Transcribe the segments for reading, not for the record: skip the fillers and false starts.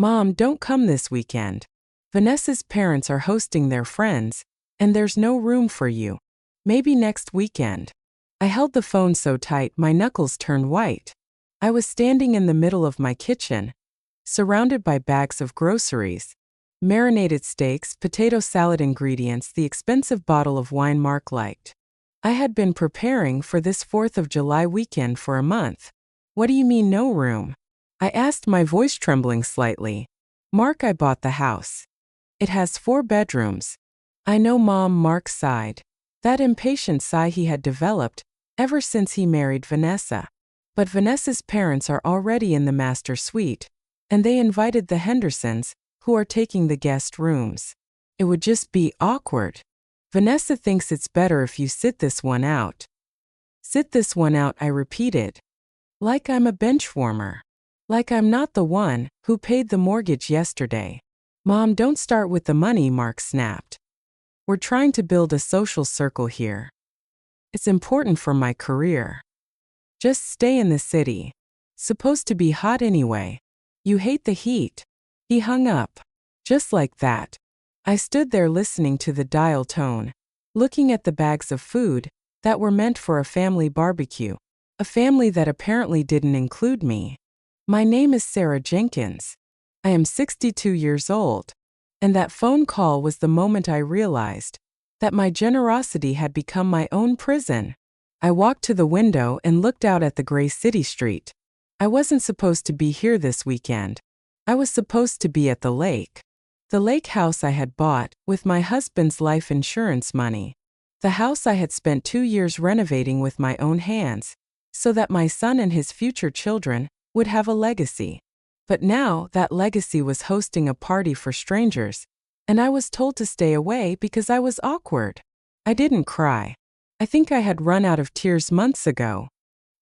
"Mom, don't come this weekend. Vanessa's parents are hosting their friends, and there's no room for you. Maybe next weekend." I held the phone so tight my knuckles turned white. I was standing in the middle of my kitchen, surrounded by bags of groceries, marinated steaks, potato salad ingredients, the expensive bottle of wine Mark liked. I had been preparing for this 4th of July weekend for a month. "What do you mean no room?" I asked, my voice trembling slightly. "Mark, I bought the house. It has 4 bedrooms." "I know, Mom," Mark sighed. That impatient sigh he had developed ever since he married Vanessa. "But Vanessa's parents are already in the master suite, and they invited the Hendersons, who are taking the guest rooms. It would just be awkward. Vanessa thinks it's better if you sit this one out." "Sit this one out," I repeated. Like I'm a bench warmer. Like I'm not the one who paid the mortgage yesterday. "Mom, don't start with the money," Mark snapped. "We're trying to build a social circle here. It's important for my career. Just stay in the city. Supposed to be hot anyway. You hate the heat." He hung up. Just like that. I stood there listening to the dial tone, looking at the bags of food that were meant for a family barbecue, a family that apparently didn't include me. My name is Sarah Jenkins. I am 62 years old. And that phone call was the moment I realized that my generosity had become my own prison. I walked to the window and looked out at the gray city street. I wasn't supposed to be here this weekend. I was supposed to be at the lake. The lake house I had bought with my husband's life insurance money. The house I had spent 2 years renovating with my own hands, so that my son and his future children would have a legacy. But now that legacy was hosting a party for strangers, and I was told to stay away because I was awkward. I didn't cry. I think I had run out of tears months ago.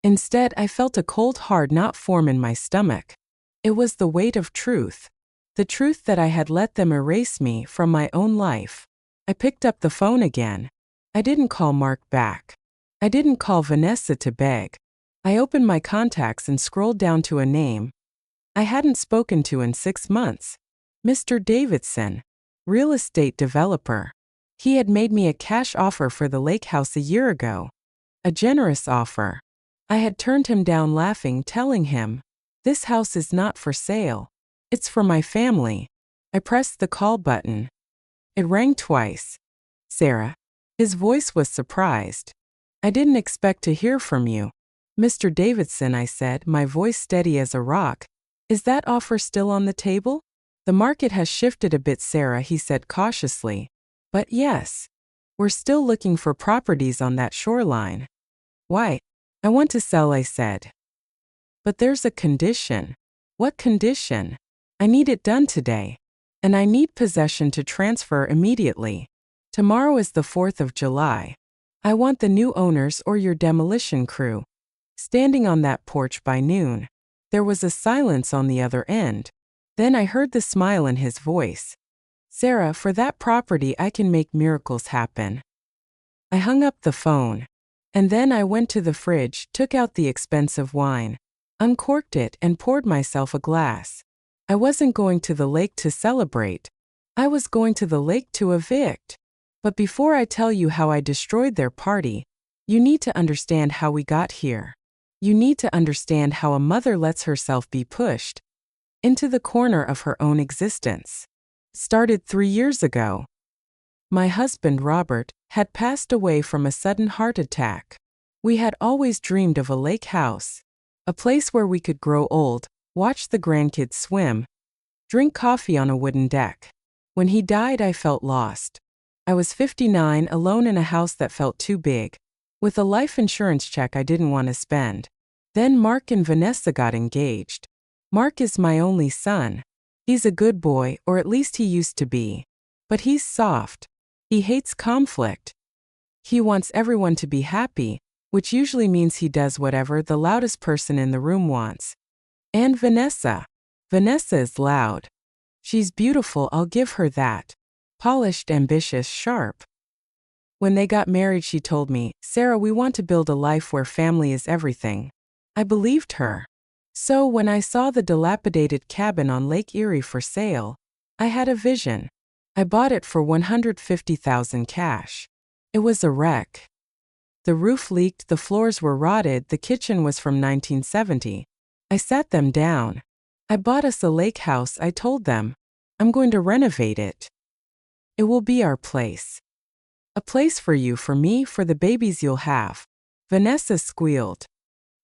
Instead, I felt a cold hard knot form in my stomach. It was the weight of truth. The truth that I had let them erase me from my own life. I picked up the phone again. I didn't call Mark back. I didn't call Vanessa to beg. I opened my contacts and scrolled down to a name I hadn't spoken to in 6 months. Mr. Davidson, real estate developer. He had made me a cash offer for the lake house a year ago. A generous offer. I had turned him down laughing, telling him, "This house is not for sale. It's for my family." I pressed the call button. It rang twice. "Sarah?" His voice was surprised. "I didn't expect to hear from you." "Mr. Davidson," I said, my voice steady as a rock, "is that offer still on the table?" "The market has shifted a bit, Sarah," he said cautiously. "But yes, we're still looking for properties on that shoreline." "Why?" "I want to sell," I said. "But there's a condition." "What condition?" "I need it done today. And I need possession to transfer immediately. Tomorrow is the 4th of July. I want the new owners or your demolition crew standing on that porch by noon." There was a silence on the other end. Then I heard the smile in his voice. "Sarah, for that property I can make miracles happen." I hung up the phone. And then I went to the fridge, took out the expensive wine, uncorked it, and poured myself a glass. I wasn't going to the lake to celebrate. I was going to the lake to evict. But before I tell you how I destroyed their party, you need to understand how we got here. You need to understand how a mother lets herself be pushed into the corner of her own existence. Started 3 years ago. My husband, Robert, had passed away from a sudden heart attack. We had always dreamed of a lake house, a place where we could grow old, watch the grandkids swim, drink coffee on a wooden deck. When he died, I felt lost. I was 59, alone in a house that felt too big, with a life insurance check I didn't want to spend. Then Mark and Vanessa got engaged. Mark is my only son. He's a good boy, or at least he used to be. But he's soft. He hates conflict. He wants everyone to be happy, which usually means he does whatever the loudest person in the room wants. And Vanessa. Vanessa is loud. She's beautiful, I'll give her that. Polished, ambitious, sharp. When they got married, she told me, "Sarah, we want to build a life where family is everything." I believed her. So when I saw the dilapidated cabin on Lake Erie for sale, I had a vision. I bought it for $150,000 cash. It was a wreck. The roof leaked, the floors were rotted, the kitchen was from 1970. I sat them down. I bought us a lake house, I told them. I'm going to renovate it. It will be our place. A place for you, for me, for the babies you'll have. Vanessa squealed.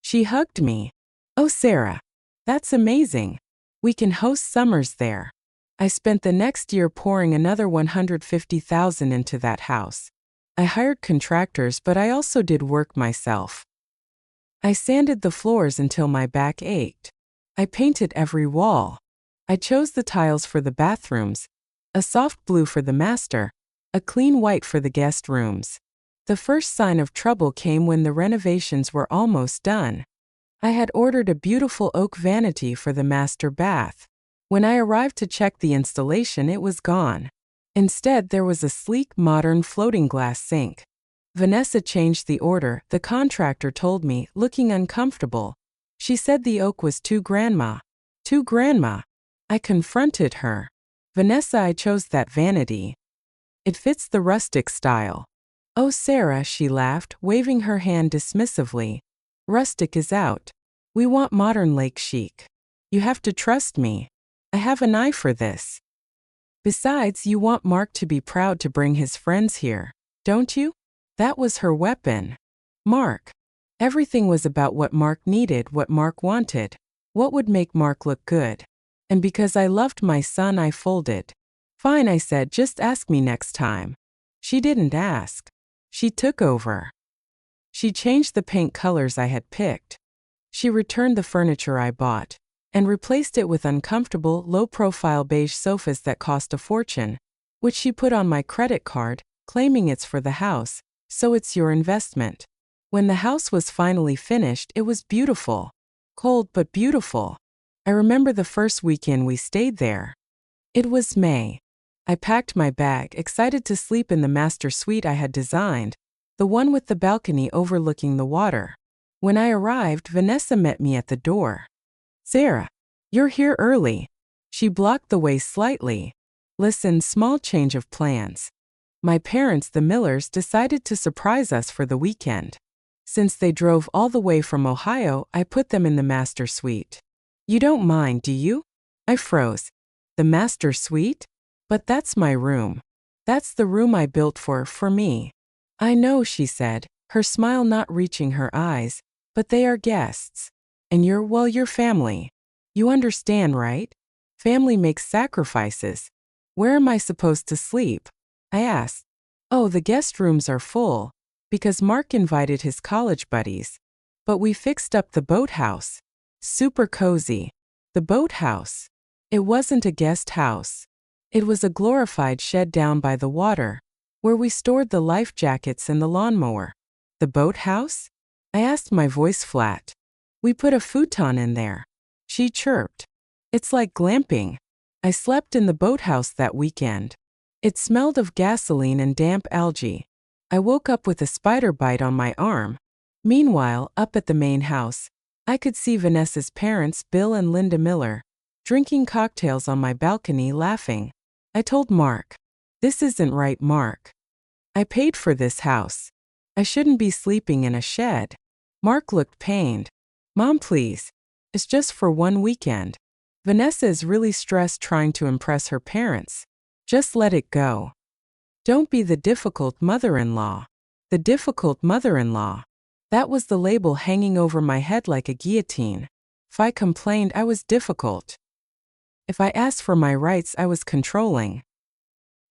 She hugged me. Oh, Sarah, that's amazing. We can host summers there. I spent the next year pouring another $150,000 into that house. I hired contractors, but I also did work myself. I sanded the floors until my back ached. I painted every wall. I chose the tiles for the bathrooms, a soft blue for the master, a clean white for the guest rooms. The first sign of trouble came when the renovations were almost done. I had ordered a beautiful oak vanity for the master bath. When I arrived to check the installation, it was gone. Instead, there was a sleek, modern floating glass sink. Vanessa changed the order, the contractor told me, looking uncomfortable. She said the oak was too grandma. Too grandma. I confronted her. Vanessa, I chose that vanity. It fits the rustic style. Oh, Sarah, she laughed, waving her hand dismissively. Rustic is out. We want modern lake chic. You have to trust me. I have an eye for this. Besides, you want Mark to be proud to bring his friends here, don't you? That was her weapon. Mark. Everything was about what Mark needed, what Mark wanted, what would make Mark look good. And because I loved my son, I folded. Fine, I said, just ask me next time. She didn't ask. She took over. She changed the paint colors I had picked. She returned the furniture I bought and replaced it with uncomfortable, low-profile beige sofas that cost a fortune, which she put on my credit card, claiming it's for the house, so it's your investment. When the house was finally finished, it was beautiful. Cold but beautiful. I remember the first weekend we stayed there. It was May. I packed my bag, excited to sleep in the master suite I had designed, the one with the balcony overlooking the water. When I arrived, Vanessa met me at the door. Sarah, you're here early. She blocked the way slightly. Listen, small change of plans. My parents, the Millers, decided to surprise us for the weekend. Since they drove all the way from Ohio, I put them in the master suite. You don't mind, do you? I froze. The master suite? But that's my room. That's the room I built for me. I know, she said, her smile not reaching her eyes, but they are guests. And you're family. You understand, right? Family makes sacrifices. Where am I supposed to sleep? I asked. Oh, the guest rooms are full, because Mark invited his college buddies. But we fixed up the boathouse. Super cozy. The boathouse. It wasn't a guest house. It was a glorified shed down by the water, where we stored the life jackets and the lawnmower. The boathouse? I asked, my voice flat. We put a futon in there. She chirped. It's like glamping. I slept in the boathouse that weekend. It smelled of gasoline and damp algae. I woke up with a spider bite on my arm. Meanwhile, up at the main house, I could see Vanessa's parents, Bill and Linda Miller, drinking cocktails on my balcony, laughing. I told Mark. This isn't right, Mark. I paid for this house. I shouldn't be sleeping in a shed. Mark looked pained. Mom, please. It's just for one weekend. Vanessa is really stressed trying to impress her parents. Just let it go. Don't be the difficult mother-in-law. The difficult mother-in-law. That was the label hanging over my head like a guillotine. If I complained, I was difficult. If I asked for my rights, I was controlling.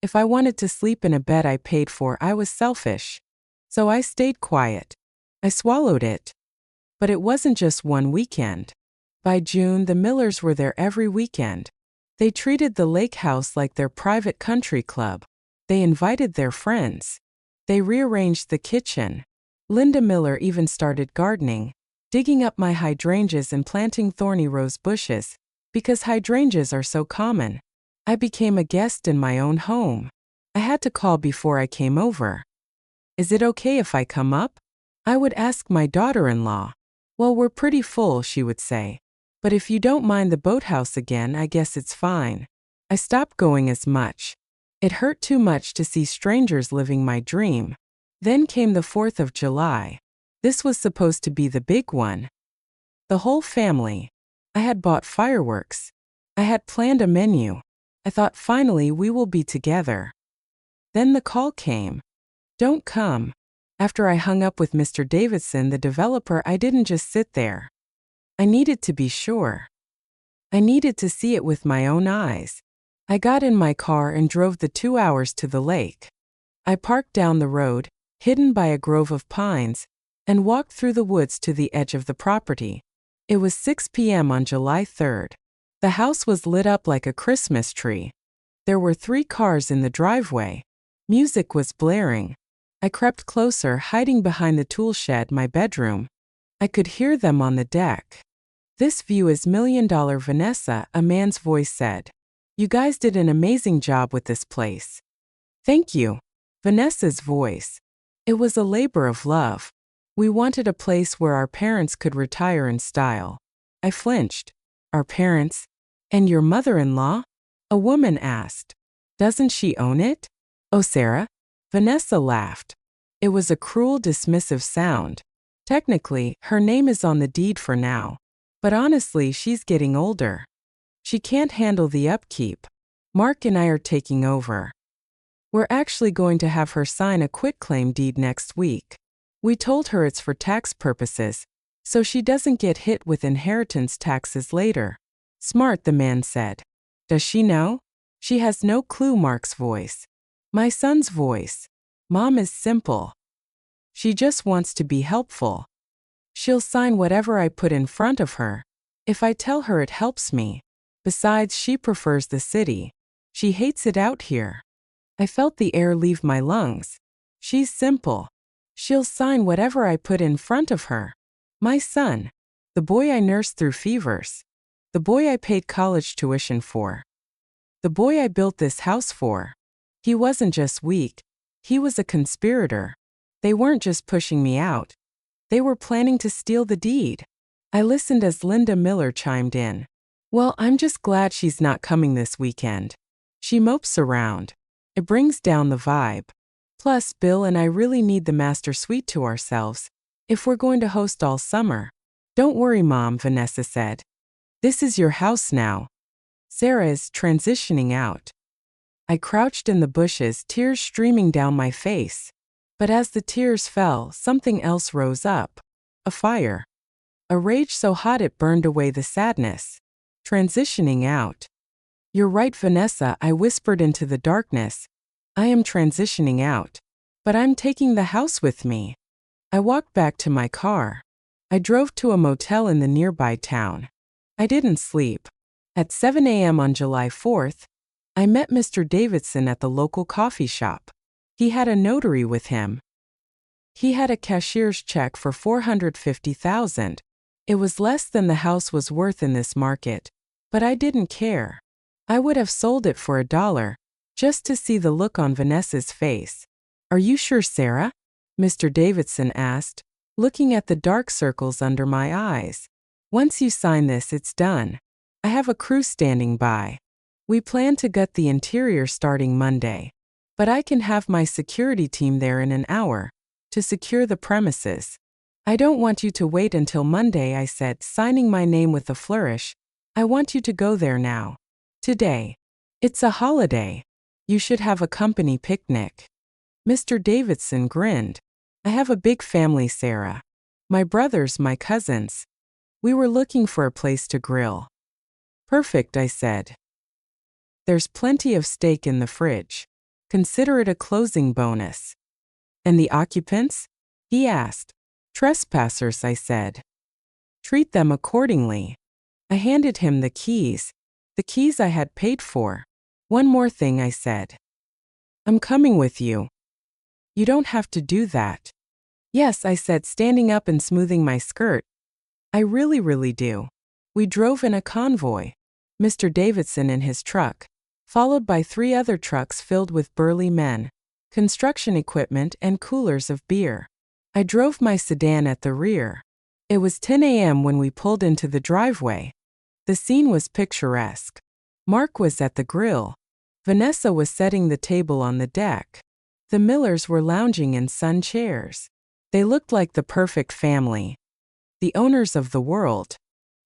If I wanted to sleep in a bed I paid for, I was selfish. So I stayed quiet. I swallowed it. But it wasn't just one weekend. By June, the Millers were there every weekend. They treated the lake house like their private country club. They invited their friends. They rearranged the kitchen. Linda Miller even started gardening, digging up my hydrangeas and planting thorny rose bushes, because hydrangeas are so common. I became a guest in my own home. I had to call before I came over. Is it okay if I come up? I would ask my daughter-in-law. Well, we're pretty full, she would say. But if you don't mind the boathouse again, I guess it's fine. I stopped going as much. It hurt too much to see strangers living my dream. Then came the 4th of July. This was supposed to be the big one. The whole family. I had bought fireworks. I had planned a menu. I thought finally we will be together. Then the call came. Don't come. After I hung up with Mr. Davidson, the developer, I didn't just sit there. I needed to be sure. I needed to see it with my own eyes. I got in my car and drove the 2 hours to the lake. I parked down the road, hidden by a grove of pines, and walked through the woods to the edge of the property. It was 6 p.m. on July 3rd. The house was lit up like a Christmas tree. There were 3 cars in the driveway. Music was blaring. I crept closer, hiding behind the tool shed, my bedroom. I could hear them on the deck. "This view is $1 million, Vanessa," a man's voice said. "You guys did an amazing job with this place." "Thank you." Vanessa's voice. It was a labor of love. We wanted a place where our parents could retire in style. I flinched. "Our parents? And your mother-in-law?" A woman asked. "Doesn't she own it?" "Oh, Sarah?" Vanessa laughed. It was a cruel, dismissive sound. "Technically, her name is on the deed for now. But honestly, she's getting older. She can't handle the upkeep. Mark and I are taking over. We're actually going to have her sign a quitclaim deed next week. We told her it's for tax purposes, so she doesn't get hit with inheritance taxes later." "Smart," the man said. "Does she know?" "She has no clue." Mark's voice. My son's voice. "Mom is simple. She just wants to be helpful. She'll sign whatever I put in front of her, if I tell her it helps me. Besides, she prefers the city. She hates it out here." I felt the air leave my lungs. She's simple. She'll sign whatever I put in front of her. My son. The boy I nursed through fevers. The boy I paid college tuition for. The boy I built this house for. He wasn't just weak. He was a conspirator. They weren't just pushing me out. They were planning to steal the deed. I listened as Linda Miller chimed in. "Well, I'm just glad she's not coming this weekend. She mopes around. It brings down the vibe. Plus, Bill and I really need the master suite to ourselves, if we're going to host all summer." "Don't worry, Mom," Vanessa said. "This is your house now. Sarah is transitioning out." I crouched in the bushes, tears streaming down my face. But as the tears fell, something else rose up. A fire. A rage so hot it burned away the sadness. Transitioning out. "You're right, Vanessa," I whispered into the darkness. "I am transitioning out. But I'm taking the house with me." I walked back to my car. I drove to a motel in the nearby town. I didn't sleep. At 7 a.m. on July 4th, I met Mr. Davidson at the local coffee shop. He had a notary with him. He had a cashier's check for $450,000. It was less than the house was worth in this market, but I didn't care. I would have sold it for $1, just to see the look on Vanessa's face. "Are you sure, Sarah?" Mr. Davidson asked, looking at the dark circles under my eyes. "Once you sign this, it's done. I have a crew standing by. We plan to gut the interior starting Monday. But I can have my security team there in an hour to secure the premises. I don't want you to wait until Monday," I said, signing my name with a flourish. "I want you to go there now. Today. It's a holiday. You should have a company picnic." Mr. Davidson grinned. "I have a big family, Sarah. My brothers, my cousins. We were looking for a place to grill." "Perfect," I said. "There's plenty of steak in the fridge. Consider it a closing bonus." "And the occupants?" he asked. "Trespassers," I said. "Treat them accordingly." I handed him the keys I had paid for. "One more thing," I said. "I'm coming with you." "You don't have to do that." "Yes," I said, standing up and smoothing my skirt. "I really do." We drove in a convoy. Mr. Davidson in his truck, followed by 3 other trucks filled with burly men, construction equipment, and coolers of beer. I drove my sedan at the rear. It was 10 a.m. when we pulled into the driveway. The scene was picturesque. Mark was at the grill. Vanessa was setting the table on the deck. The Millers were lounging in sun chairs. They looked like the perfect family. The owners of the world.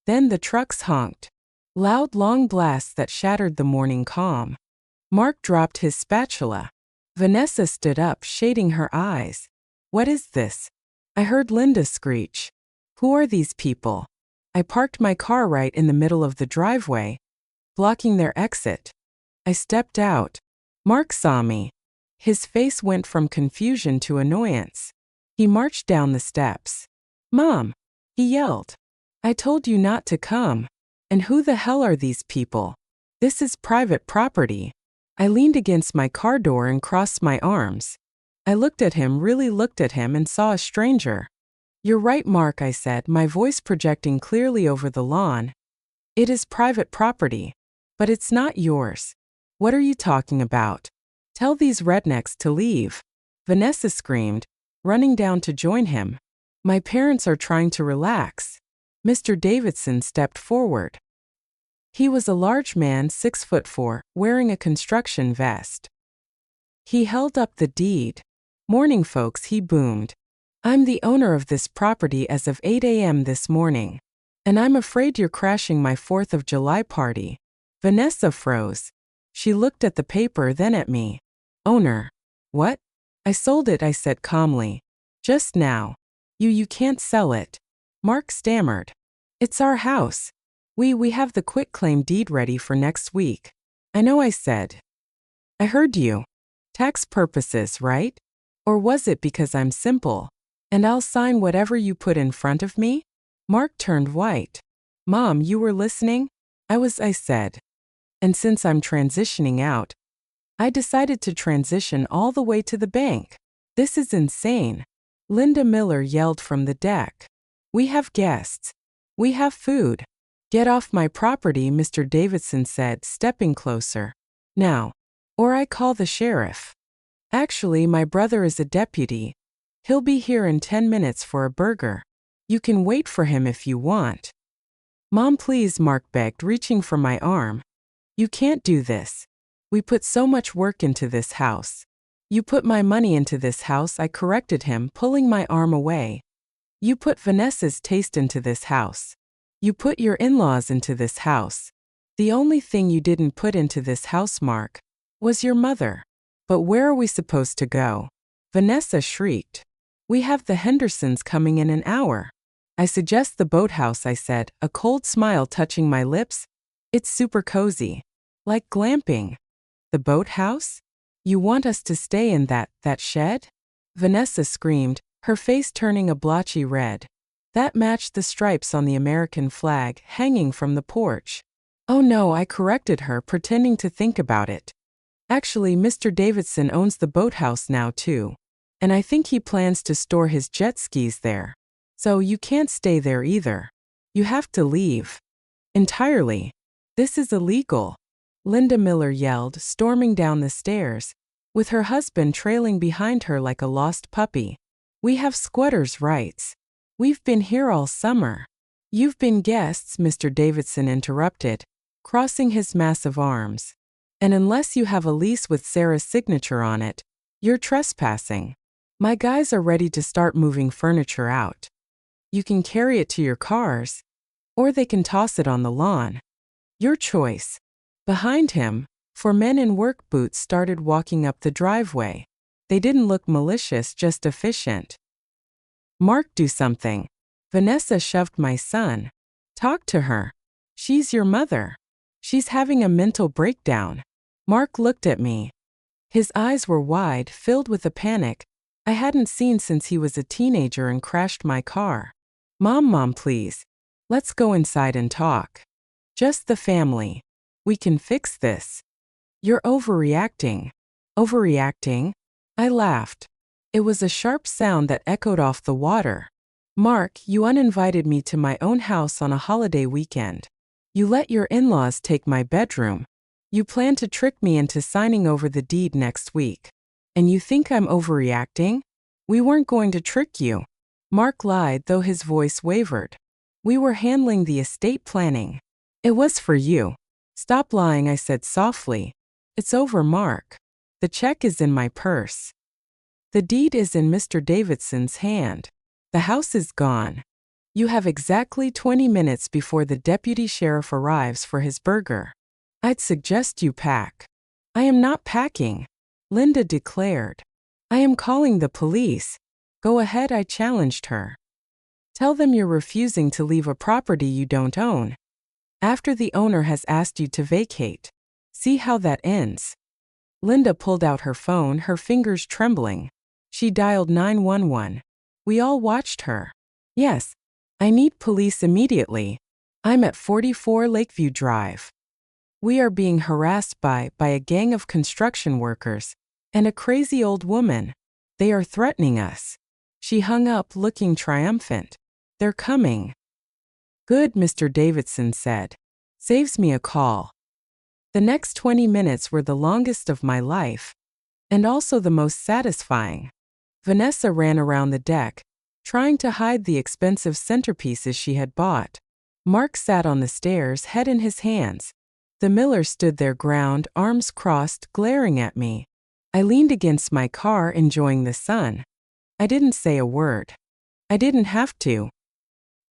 Then the trucks honked. Loud, long blasts that shattered the morning calm. Mark dropped his spatula. Vanessa stood up, shading her eyes. What is this? I heard Linda screech. Who are these people? I parked my car right in the middle of the driveway, blocking their exit. I stepped out. Mark saw me. His face went from confusion to annoyance. He marched down the steps. Mom! He yelled. I told you not to come. And who the hell are these people? This is private property. I leaned against my car door and crossed my arms. I looked at him, really looked at him, and saw a stranger. You're right, Mark, I said, my voice projecting clearly over the lawn. It is private property. But it's not yours. What are you talking about? Tell these rednecks to leave. Vanessa screamed, running down to join him. My parents are trying to relax. Mr. Davidson stepped forward. He was a large man, 6'4", wearing a construction vest. He held up the deed. Morning, folks, he boomed. I'm the owner of this property as of 8 a.m. this morning. And I'm afraid you're crashing my 4th of July party. Vanessa froze. She looked at the paper, then at me. Owner. What? I sold it, I said calmly. Just now. You can't sell it. Mark stammered. It's our house. We have the quitclaim deed ready for next week. I know, I said. I heard you. Tax purposes, right? Or was it because I'm simple? And I'll sign whatever you put in front of me? Mark turned white. Mom, you were listening? I said. And since I'm transitioning out, I decided to transition all the way to the bank. This is insane. Linda Miller yelled from the deck. We have guests. We have food. Get off my property, Mr. Davidson said, stepping closer. Now. Or I call the sheriff. Actually, my brother is a deputy. He'll be here in 10 minutes for a burger. You can wait for him if you want. Mom, please, Mark begged, reaching for my arm. You can't do this. We put so much work into this house. You put my money into this house, I corrected him, pulling my arm away. You put Vanessa's taste into this house. You put your in-laws into this house. The only thing you didn't put into this house, Mark, was your mother. But where are we supposed to go? Vanessa shrieked. We have the Hendersons coming in an hour. I suggest the boathouse, I said, a cold smile touching my lips. It's super cozy. Like glamping. The boathouse? You want us to stay in that shed? Vanessa screamed, her face turning a blotchy red. That matched the stripes on the American flag hanging from the porch. Oh no, I corrected her, pretending to think about it. Actually, Mr. Davidson owns the boathouse now too. And I think he plans to store his jet skis there. So you can't stay there either. You have to leave. Entirely. This is illegal. Linda Miller yelled, storming down the stairs, with her husband trailing behind her like a lost puppy. We have squatters' rights. We've been here all summer. You've been guests, Mr. Davidson interrupted, crossing his massive arms. And unless you have a lease with Sarah's signature on it, you're trespassing. My guys are ready to start moving furniture out. You can carry it to your cars, or they can toss it on the lawn. Your choice. Behind him, 4 men in work boots started walking up the driveway. They didn't look malicious, just efficient. Mark, do something. Vanessa shoved my son. Talk to her. She's your mother. She's having a mental breakdown. Mark looked at me. His eyes were wide, filled with a panic I hadn't seen since he was a teenager and crashed my car. Mom, please. Let's go inside and talk. Just the family. We can fix this. You're overreacting. Overreacting? I laughed. It was a sharp sound that echoed off the water. Mark, you uninvited me to my own house on a holiday weekend. You let your in-laws take my bedroom. You plan to trick me into signing over the deed next week. And you think I'm overreacting? We weren't going to trick you. Mark lied, though his voice wavered. We were handling the estate planning. It was for you. Stop lying, I said softly. It's over, Mark. The check is in my purse. The deed is in Mr. Davidson's hand. The house is gone. You have exactly 20 minutes before the deputy sheriff arrives for his burger. I'd suggest you pack. I am not packing, Linda declared. I am calling the police. Go ahead, I challenged her. Tell them you're refusing to leave a property you don't own. After the owner has asked you to vacate. See how that ends. Linda pulled out her phone, her fingers trembling. She dialed 911. We all watched her. Yes, I need police immediately. I'm at 44 Lakeview Drive. We are being harassed by a gang of construction workers and a crazy old woman. They are threatening us. She hung up, looking triumphant. They're coming. Good, Mr. Davidson said. Saves me a call. The next 20 minutes were the longest of my life, and also the most satisfying. Vanessa ran around the deck, trying to hide the expensive centerpieces she had bought. Mark sat on the stairs, head in his hands. The miller stood their ground, arms crossed, glaring at me. I leaned against my car, enjoying the sun. I didn't say a word. I didn't have to.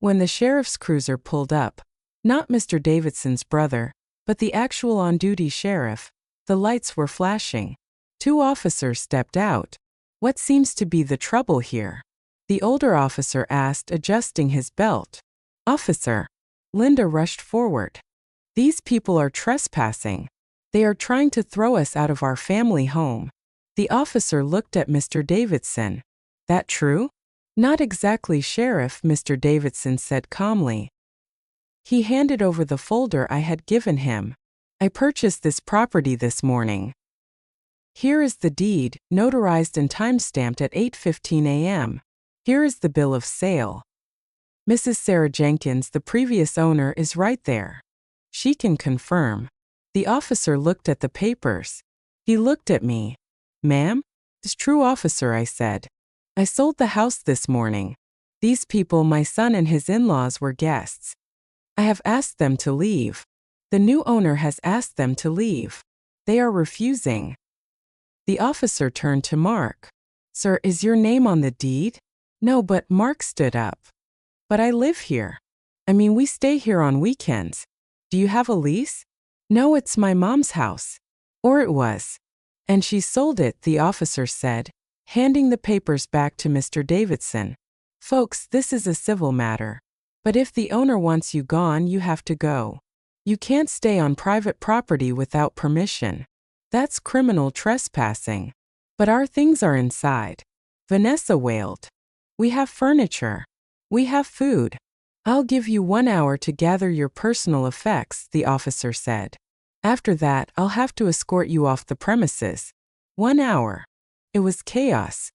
When the sheriff's cruiser pulled up, not Mr. Davidson's brother, but the actual on-duty sheriff, the lights were flashing. 2 officers stepped out. What seems to be the trouble here? The older officer asked, adjusting his belt. Officer. Linda rushed forward. These people are trespassing. They are trying to throw us out of our family home. The officer looked at Mr. Davidson. That true? Not exactly, Sheriff, Mr. Davidson said calmly. He handed over the folder I had given him. I purchased this property this morning. Here is the deed, notarized and time-stamped at 8:15 a.m. Here is the bill of sale. Mrs. Sarah Jenkins, the previous owner, is right there. She can confirm. The officer looked at the papers. He looked at me. Ma'am? It's true, officer, I said. I sold the house this morning. These people, my son and his in-laws, were guests. I have asked them to leave. The new owner has asked them to leave. They are refusing. The officer turned to Mark. Sir, is your name on the deed? No, but Mark stood up. But I live here. I mean, we stay here on weekends. Do you have a lease? No, it's my mom's house. Or it was. And she sold it, the officer said, handing the papers back to Mr. Davidson. Folks, this is a civil matter. But if the owner wants you gone, you have to go. You can't stay on private property without permission. That's criminal trespassing. But our things are inside. Vanessa wailed. We have furniture. We have food. I'll give you 1 hour to gather your personal effects, the officer said. After that, I'll have to escort you off the premises. 1 hour. It was chaos.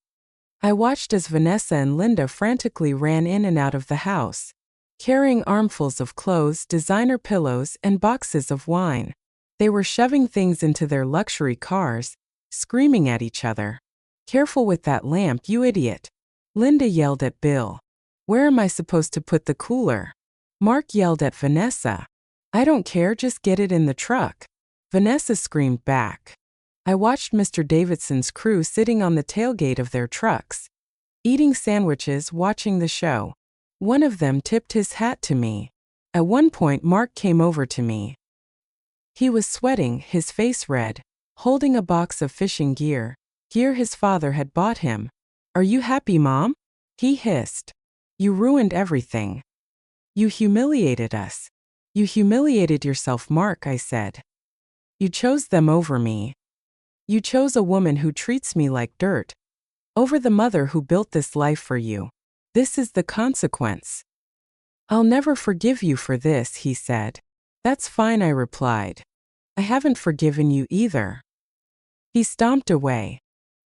I watched as Vanessa and Linda frantically ran in and out of the house, carrying armfuls of clothes, designer pillows, and boxes of wine. They were shoving things into their luxury cars, screaming at each other. Careful with that lamp, you idiot. Linda yelled at Bill. Where am I supposed to put the cooler? Mark yelled at Vanessa. I don't care, just get it in the truck. Vanessa screamed back. I watched Mr. Davidson's crew sitting on the tailgate of their trucks, eating sandwiches, watching the show. One of them tipped his hat to me. At one point, Mark came over to me. He was sweating, his face red, holding a box of fishing gear his father had bought him. Are you happy, Mom? He hissed. You ruined everything. You humiliated us. You humiliated yourself, Mark, I said. You chose them over me. You chose a woman who treats me like dirt, over the mother who built this life for you. This is the consequence. I'll never forgive you for this, he said. That's fine, I replied. I haven't forgiven you either. He stomped away.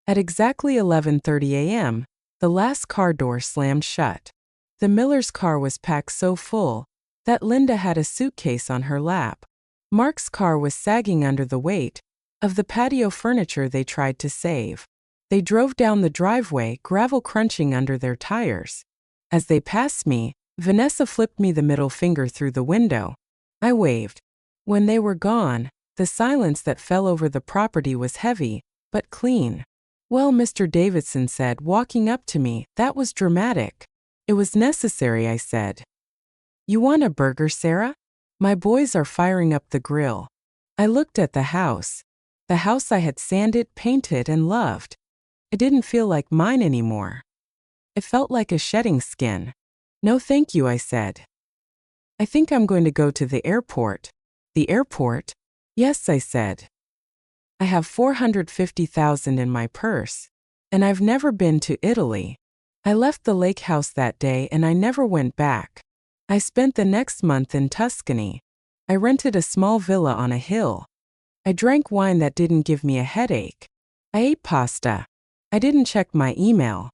At exactly 11:30 a.m., the last car door slammed shut. The miller's car was packed so full that Linda had a suitcase on her lap. Mark's car was sagging under the weight of the patio furniture they tried to save. They drove down the driveway, gravel crunching under their tires. As they passed me, Vanessa flipped me the middle finger through the window. I waved. When they were gone, the silence that fell over the property was heavy, but clean. "Well," Mr. Davidson said, walking up to me, "that was dramatic." "It was necessary," I said. "You want a burger, Sarah? My boys are firing up the grill." I looked at the house I had sanded, painted, and loved. It didn't feel like mine anymore. It felt like a shedding skin. "No thank you," I said. "I think I'm going to go to the airport." "The airport?" "Yes," I said. "I have $450,000 in my purse. And I've never been to Italy." I left the lake house that day and I never went back. I spent the next month in Tuscany. I rented a small villa on a hill. I drank wine that didn't give me a headache. I ate pasta. I didn't check my email.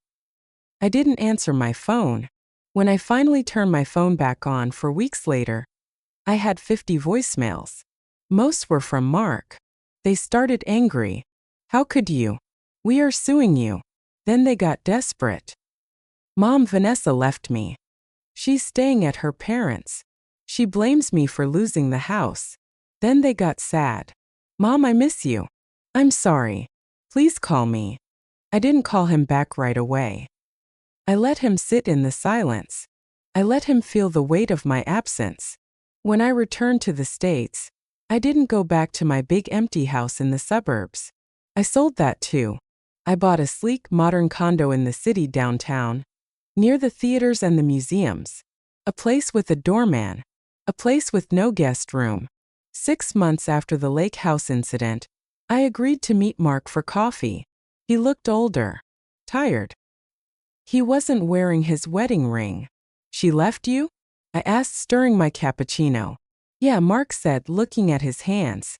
I didn't answer my phone. When I finally turned my phone back on 4 weeks later, I had 50 voicemails. Most were from Mark. They started angry. "How could you? We are suing you." Then they got desperate. "Mom, Vanessa left me. She's staying at her parents'. She blames me for losing the house." Then they got sad. "Mom, I miss you. I'm sorry. Please call me." I didn't call him back right away. I let him sit in the silence. I let him feel the weight of my absence. When I returned to the States, I didn't go back to my big empty house in the suburbs. I sold that too. I bought a sleek, modern condo in the city downtown, near the theaters and the museums. A place with a doorman. A place with no guest room. 6 months after the lake house incident, I agreed to meet Mark for coffee. He looked older. Tired. He wasn't wearing his wedding ring. "She left you?" I asked, stirring my cappuccino. "Yeah," Mark said, looking at his hands.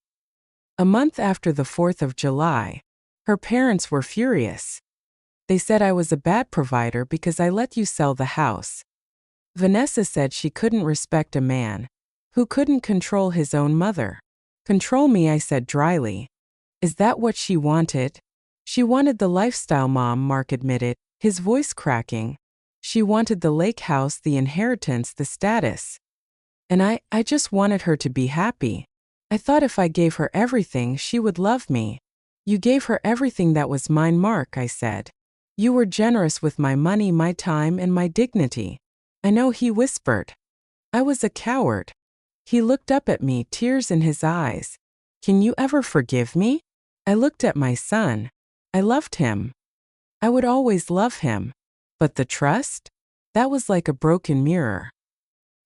A month after the 4th of July, her parents were furious. They said I was a bad provider because I let you sell the house. Vanessa said she couldn't respect a man who couldn't control his own mother. "Control me," I said dryly. "Is that what she wanted?" "She wanted the lifestyle, Mom," Mark admitted, his voice cracking. "She wanted the lake house, the inheritance, the status. And I just wanted her to be happy. I thought if I gave her everything, she would love me." "You gave her everything that was mine, Mark," I said. "You were generous with my money, my time, and my dignity." "I know," he whispered. "I was a coward." He looked up at me, tears in his eyes. "Can you ever forgive me?" I looked at my son. I loved him. I would always love him. But the trust? That was like a broken mirror.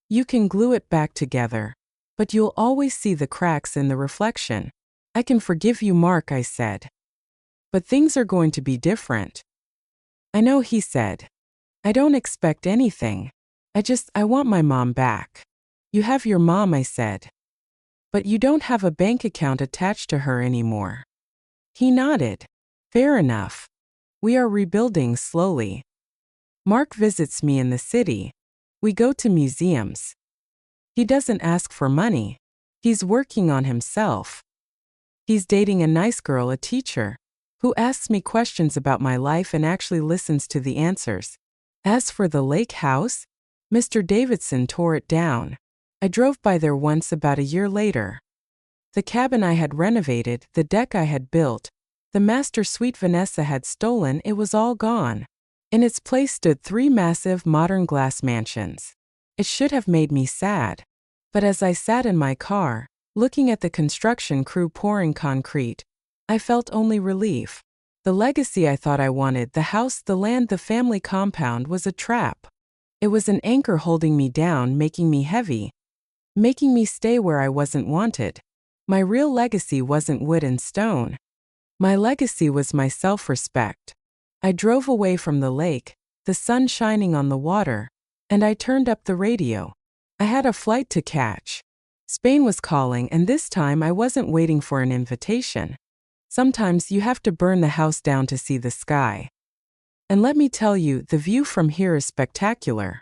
You can glue it back together, but you'll always see the cracks in the reflection. "I can forgive you, Mark," I said. "But things are going to be different." "I know," he said. "I don't expect anything. I want my mom back." "You have your mom," I said. "But you don't have a bank account attached to her anymore." He nodded. "Fair enough. We are rebuilding slowly. Mark visits me in the city. We go to museums. He doesn't ask for money. He's working on himself. He's dating a nice girl, a teacher, who asks me questions about my life and actually listens to the answers. As for the lake house, Mr. Davidson tore it down. I drove by there once about a year later. The cabin I had renovated, the deck I had built, the master suite Vanessa had stolen, it was all gone. In its place stood 3 massive modern glass mansions. It should have made me sad. But as I sat in my car, looking at the construction crew pouring concrete, I felt only relief. The legacy I thought I wanted, the house, the land, the family compound, was a trap. It was an anchor holding me down, making me heavy, making me stay where I wasn't wanted. My real legacy wasn't wood and stone. My legacy was my self-respect. I drove away from the lake, the sun shining on the water, and I turned up the radio. I had a flight to catch. Spain was calling, and this time I wasn't waiting for an invitation. Sometimes you have to burn the house down to see the sky. And let me tell you, the view from here is spectacular.